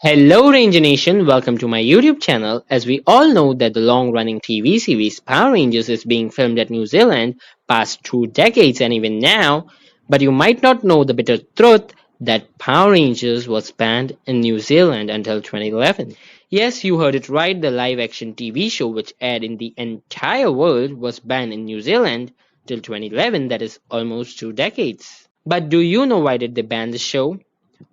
Hello Ranger Nation, welcome to my YouTube channel. As we all know that the long-running TV series Power Rangers is being filmed at New Zealand past 2 decades and even now, but you might not know the bitter truth that Power Rangers was banned in New Zealand until 2011. Yes, you heard it right, the live-action TV show which aired in the entire world was banned in New Zealand till 2011, that is almost 2 decades. But do you know why did they ban the show?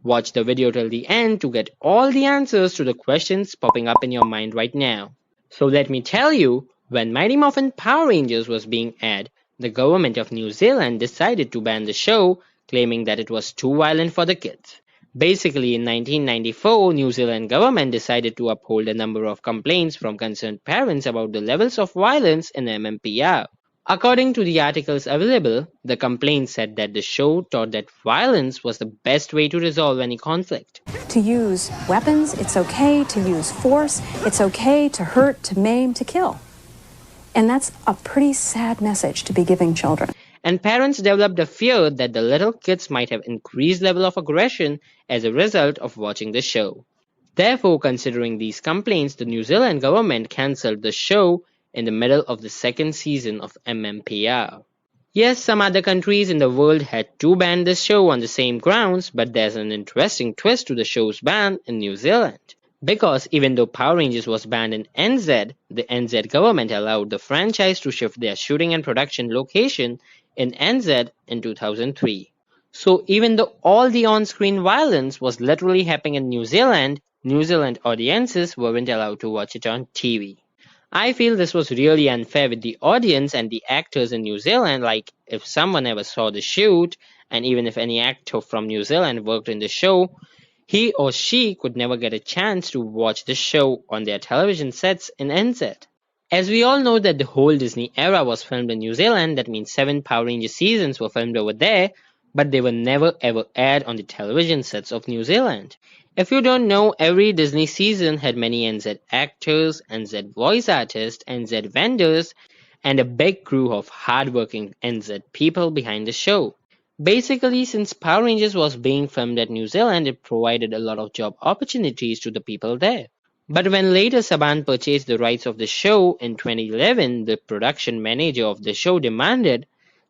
Watch the video till the end to get all the answers to the questions popping up in your mind right now. So let me tell you, when Mighty Morphin Power Rangers was being aired, the government of New Zealand decided to ban the show, claiming that it was too violent for the kids. Basically, in 1994, New Zealand government decided to uphold a number of complaints from concerned parents about the levels of violence in MMPR. According to the articles available, the complaint said that the show taught that violence was the best way to resolve any conflict. To use weapons, it's okay. To use force, it's okay. To hurt, to maim, to kill. And that's a pretty sad message to be giving children. And parents developed a fear that the little kids might have increased level of aggression as a result of watching the show. Therefore, considering these complaints, the New Zealand government cancelled the show in the middle of the second season of MMPR. Yes, some other countries in the world had to ban this show on the same grounds, but there's an interesting twist to the show's ban in New Zealand. Because even though Power Rangers was banned in NZ, the NZ government allowed the franchise to shift their shooting and production location in NZ in 2003. So even though all the on-screen violence was literally happening in New Zealand audiences weren't allowed to watch it on TV. I feel this was really unfair with the audience and the actors in New Zealand, like if someone ever saw the shoot, and even if any actor from New Zealand worked in the show, he or she could never get a chance to watch the show on their television sets in NZ. As we all know that the whole Disney era was filmed in New Zealand, that means 7 Power Rangers seasons were filmed over there, but they were never ever aired on the television sets of New Zealand. If you don't know, every Disney season had many NZ actors, NZ voice artists, NZ vendors, and a big crew of hardworking NZ people behind the show. Basically, since Power Rangers was being filmed at New Zealand, it provided a lot of job opportunities to the people there. But when later Saban purchased the rights of the show in 2011, the production manager of the show demanded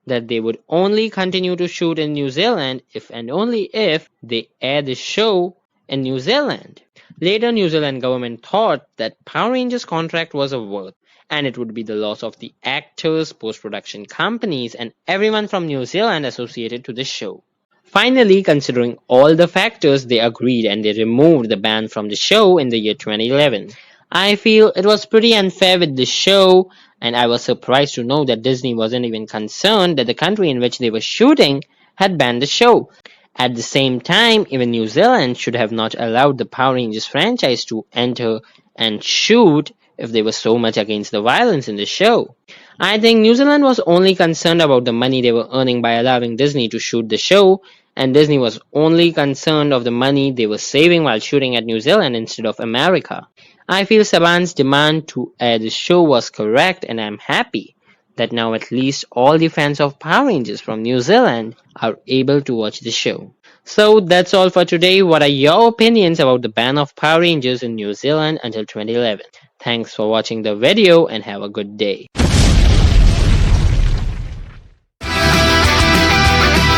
that they would only continue to shoot in New Zealand if and only if they air the show in New Zealand. Later, New Zealand government thought that Power Rangers contract was a worth, and it would be the loss of the actors, post-production companies, and everyone from New Zealand associated to the show. Finally, considering all the factors, they agreed and they removed the ban from the show in the year 2011. I feel it was pretty unfair with the show, and I was surprised to know that Disney wasn't even concerned that the country in which they were shooting had banned the show. At the same time, even New Zealand should have not allowed the Power Rangers franchise to enter and shoot if they were so much against the violence in the show. I think New Zealand was only concerned about the money they were earning by allowing Disney to shoot the show, and Disney was only concerned of the money they were saving while shooting at New Zealand instead of America. I feel Saban's demand to air the show was correct, and I'm happy that now at least all the fans of Power Rangers from New Zealand are able to watch the show. So that's all for today. What are your opinions about the ban of Power Rangers in New Zealand until 2011? Thanks for watching the video and have a good day.